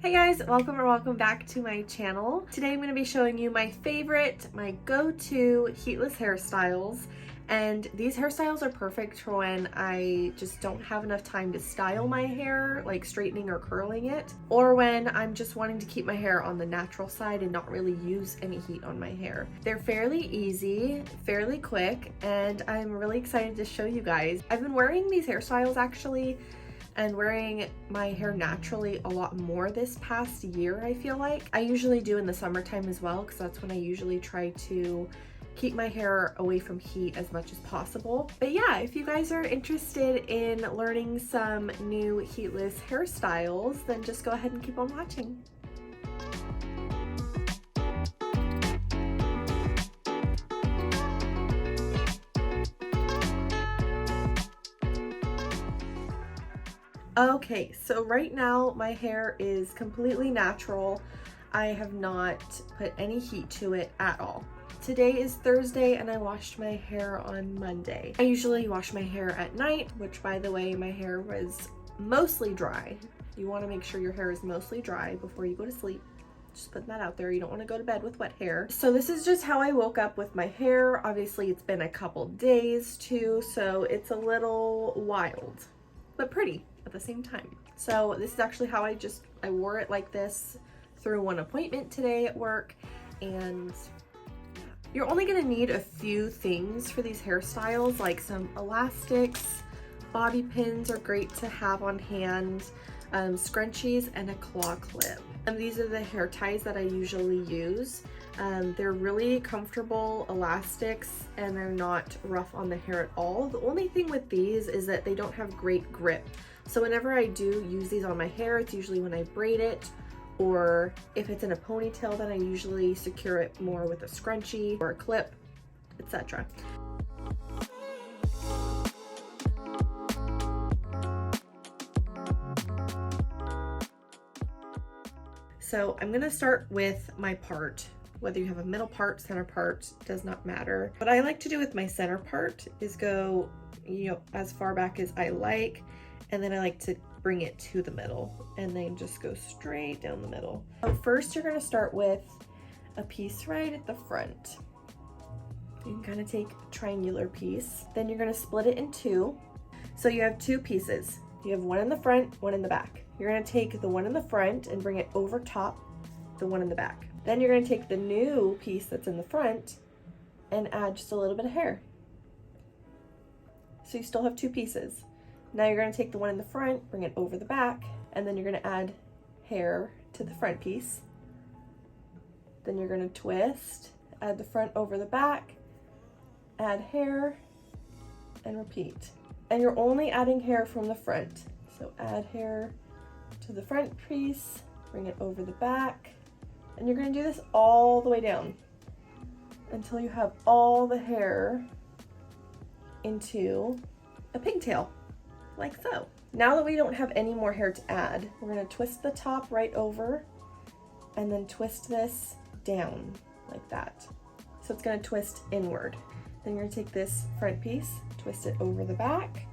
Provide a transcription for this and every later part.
Hey guys, welcome or welcome back to my channel. Today I'm going to be showing you my go-to heatless hairstyles. And these hairstyles are perfect for when I just don't have enough time to style my hair, like straightening or curling it, or when I'm just wanting to keep my hair on the natural side and not really use any heat on my hair. They're fairly easy, fairly quick, and I'm really excited to show you guys. I've been wearing these hairstyles actually and wearing my hair naturally a lot more this past year, I feel like. I usually do in the summertime as well, because that's when I usually try to keep my hair away from heat as much as possible. But yeah, if you guys are interested in learning some new heatless hairstyles, then just go ahead and keep on watching. Okay, so right now my hair is completely natural. I have not put any heat to it at all. Today is Thursday and I washed my hair on Monday. I usually wash my hair at night, which by the way, my hair was mostly dry. You want to make sure your hair is mostly dry before you go to sleep. Just putting that out there. You don't want to go to bed with wet hair. So this is just how I woke up with my hair. Obviously it's been a couple days too, so it's a little wild, but pretty at the same time. So this is actually how I wore it like this through one appointment today at work. And you're only gonna need a few things for these hairstyles, like some elastics, bobby pins are great to have on hand, scrunchies, and a claw clip. And these are the hair ties that I usually use. They're really comfortable elastics and they're not rough on the hair at all. The only thing with these is that they don't have great grip. So whenever I do use these on my hair, it's usually when I braid it, or if it's in a ponytail, then I usually secure it more with a scrunchie or a clip, etc. So I'm gonna start with my part. Whether you have a middle part, center part, does not matter. What I like to do with my center part is go, as far back as I like, and then I like to bring it to the middle and then just go straight down the middle. So first you're gonna start with a piece right at the front. You can kind of take a triangular piece. Then you're gonna split it in two. So you have two pieces. You have one in the front, one in the back. You're gonna take the one in the front and bring it over top the one in the back. Then you're gonna take the new piece that's in the front and add just a little bit of hair. So you still have two pieces. Now you're gonna take the one in the front, bring it over the back, and then you're gonna add hair to the front piece. Then you're gonna twist, add the front over the back, add hair, and repeat. And you're only adding hair from the front. So add hair to the front piece, bring it over the back, and you're gonna do this all the way down until you have all the hair into a pigtail, like so. Now that we don't have any more hair to add, we're gonna twist the top right over and then twist this down like that. So it's gonna twist inward. Then you're gonna take this front piece, twist it over the back,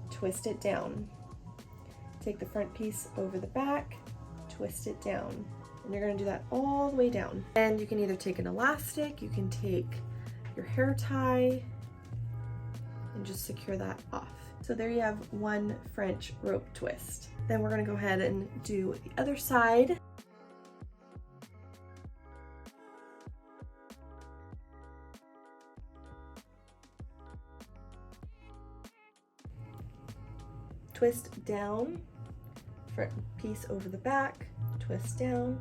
twist it down. Take the front piece over the back, twist it down. And you're gonna do that all the way down. And you can either take an elastic, you can take your hair tie, and just secure that off. So there you have one French rope twist. Then we're gonna go ahead and do the other side. Twist down, front piece over the back, twist down.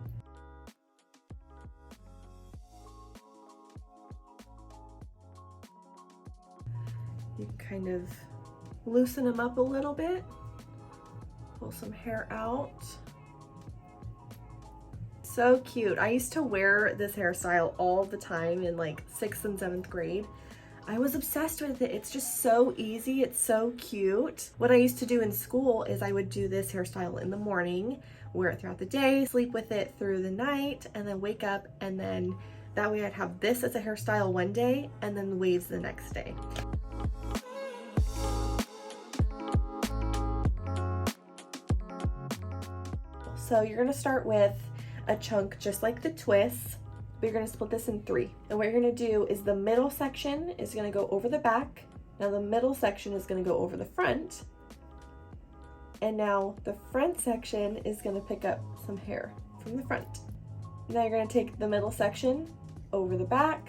You kind of loosen them up a little bit, pull some hair out. So cute. I used to wear this hairstyle all the time in like 6th and 7th grade. I was obsessed with it. It's just so easy. It's so cute. What I used to do in school is I would do this hairstyle in the morning, wear it throughout the day, sleep with it through the night, and then wake up, and then that way I'd have this as a hairstyle one day and then the waves the next day. So you're gonna start with a chunk just like the twists, but you're gonna split this in 3. And what you're gonna do is the middle section is gonna go over the back. Now the middle section is gonna go over the front. And now the front section is gonna pick up some hair from the front. Now you're gonna take the middle section over the back,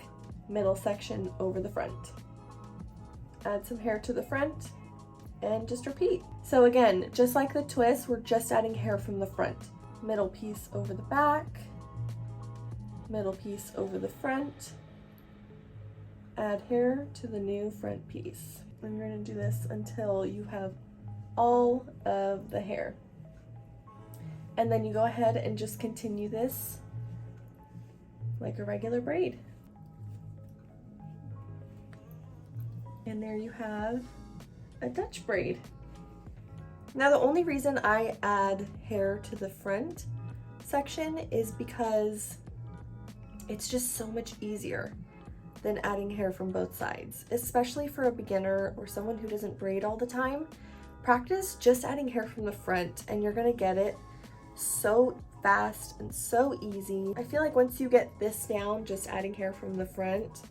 middle section over the front. Add some hair to the front and just repeat. So again, just like the twist, we're just adding hair from the front. Middle piece over the back, middle piece over the front, add hair to the new front piece. And you're gonna do this until you have all of the hair. And then you go ahead and just continue this like a regular braid. And there you have a Dutch braid. Now the only reason I add hair to the front section is because it's just so much easier than adding hair from both sides, especially for a beginner or someone who doesn't braid all the time. Practice just adding hair from the front and you're gonna get it so fast and so easy. I feel like once you get this down, just adding hair from the front,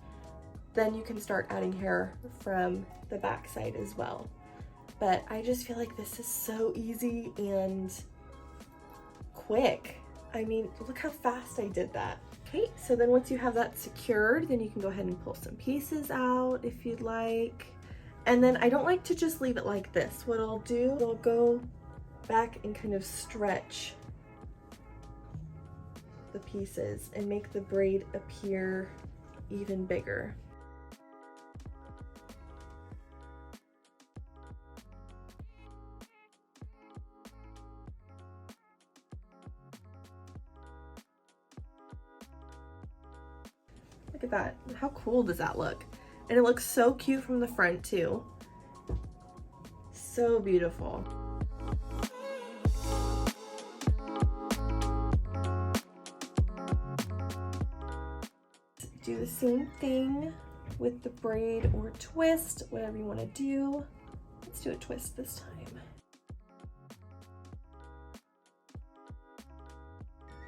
then you can start adding hair from the back side as well. But I just feel like this is so easy and quick. I mean, look how fast I did that. Okay, so then once you have that secured, then you can go ahead and pull some pieces out if you'd like. And then I don't like to just leave it like this. What I'll do, I'll go back and kind of stretch the pieces and make the braid appear even bigger. Look at that. How cool does that look? And it looks so cute from the front too. So beautiful. Do the same thing with the braid or twist, whatever you want to do. Let's do a twist this time.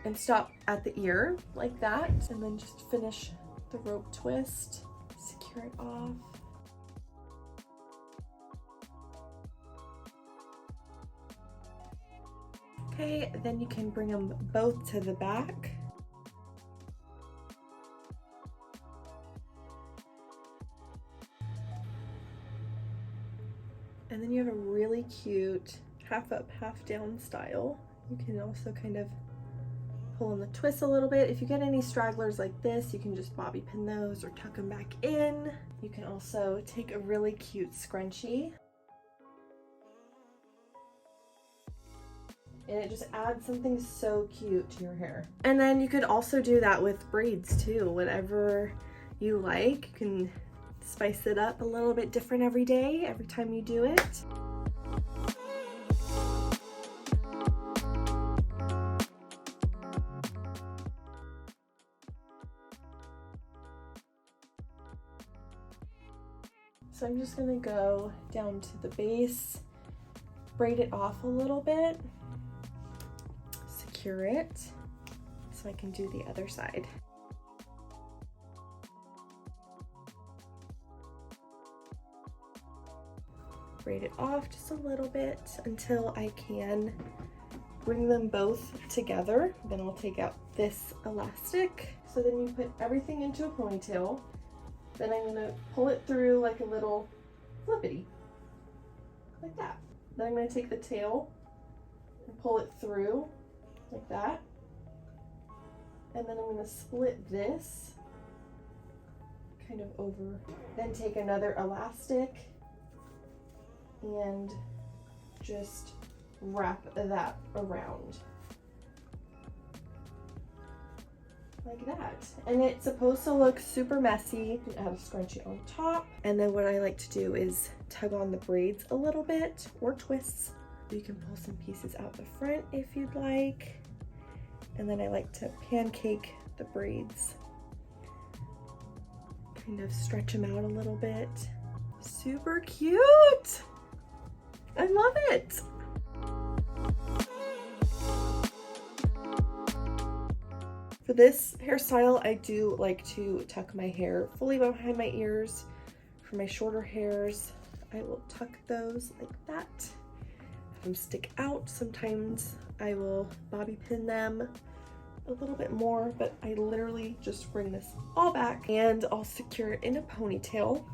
And stop at the ear like that, and then just finish the rope twist. Secure it off. Okay, then you can bring them both to the back. And then you have a really cute half up, half down style. You can also kind of pull on the twist a little bit. If you get any stragglers like this, you can just bobby pin those or tuck them back in. You can also take a really cute scrunchie. And it just adds something so cute to your hair. And then you could also do that with braids too, whatever you like. You can spice it up a little bit different every day, every time you do it. So I'm just gonna go down to the base, braid it off a little bit, secure it, so I can do the other side. Braid it off just a little bit until I can bring them both together. Then I'll take out this elastic. So then you put everything into a ponytail. Then I'm gonna pull it through like a little flippity, like that. Then I'm gonna take the tail and pull it through like that. And then I'm gonna split this kind of over. Then take another elastic and just wrap that around like that. And it's supposed to look super messy. You can add a scrunchie on top. And then what I like to do is tug on the braids a little bit, or twists. You can pull some pieces out the front if you'd like. And then I like to pancake the braids. Kind of stretch them out a little bit. Super cute! I love it! For this hairstyle, I do like to tuck my hair fully behind my ears. For my shorter hairs, I will tuck those like that. Have them stick out. Sometimes I will bobby pin them a little bit more, but I literally just bring this all back and I'll secure it in a ponytail,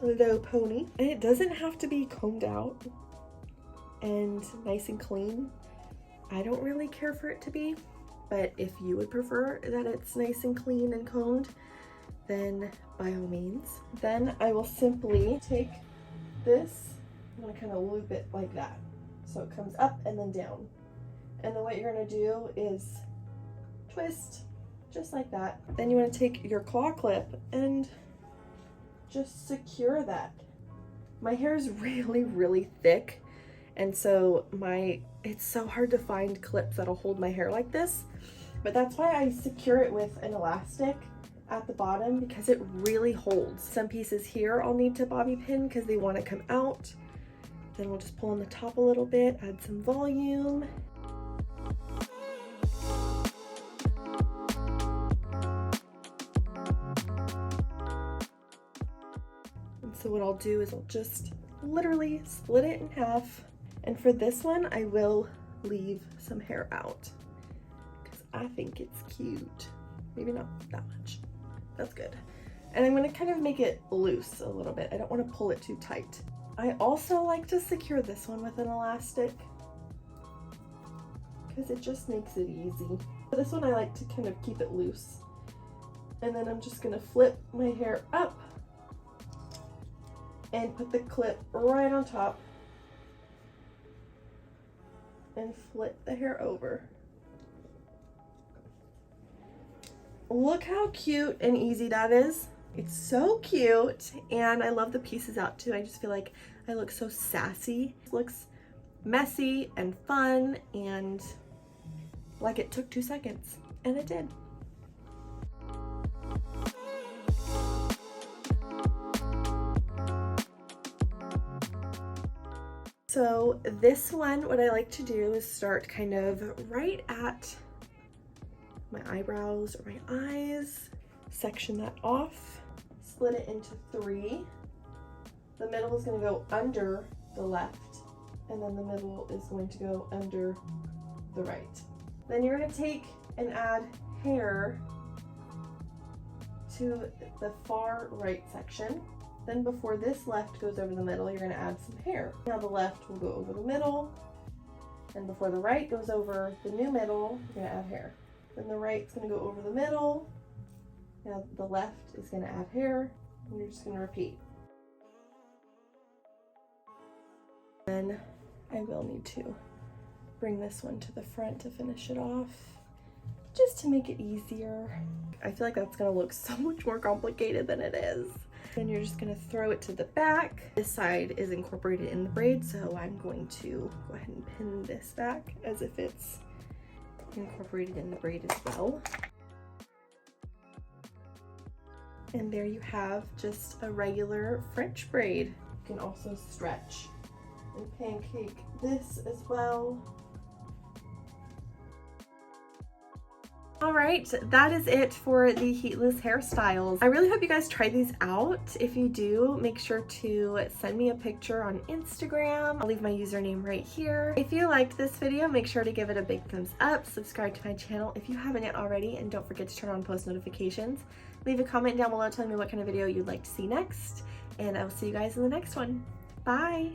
a low pony. And it doesn't have to be combed out and nice and clean. I don't really care for it to be, but if you would prefer that it's nice and clean and combed, then by all means. Then I will simply take this, I'm gonna kind of loop it like that. So it comes up and then down. And then what you're gonna do is twist just like that. Then you want to take your claw clip and just secure that. My hair is really thick, and so it's so hard to find clips that'll hold my hair like this, but that's why I secure it with an elastic at the bottom, because it really holds. Some pieces here I'll need to bobby pin because they want to come out. Then we'll just pull on the top a little bit, add some volume. So what I'll do is I'll just literally split it in half. And for this one, I will leave some hair out because I think it's cute. Maybe not that much. That's good. And I'm going to kind of make it loose a little bit. I don't want to pull it too tight. I also like to secure this one with an elastic because it just makes it easy. For this one, I like to kind of keep it loose. And then I'm just going to flip my hair up and put the clip right on top and flip the hair over. Look how cute and easy that is. It's so cute, and I love the pieces out too. I just feel like I look so sassy. It looks messy and fun and like it took 2 seconds, and it did. So this one, what I like to do is start kind of right at my eyebrows or my eyes, section that off, split it into 3. The middle is going to go under the left, and then the middle is going to go under the right. Then you're going to take and add hair to the far right section. Then before this left goes over the middle, you're going to add some hair. Now the left will go over the middle, and before the right goes over the new middle, you're going to add hair. Then the right's going to go over the middle. Now the left is going to add hair, and you're just going to repeat. Then I will need to bring this one to the front to finish it off, just to make it easier. I feel like that's going to look so much more complicated than it is. Then you're just going to throw it to the back. This side is incorporated in the braid, so I'm going to go ahead and pin this back as if it's incorporated in the braid as well. And there you have just a regular French braid. You can also stretch and pancake this as well. Alright, that is it for the Heatless Hairstyles. I really hope you guys try these out. If you do, make sure to send me a picture on Instagram. I'll leave my username right here. If you liked this video, make sure to give it a big thumbs up. Subscribe to my channel if you haven't yet already, and don't forget to turn on post notifications. Leave a comment down below telling me what kind of video you'd like to see next, and I will see you guys in the next one. Bye!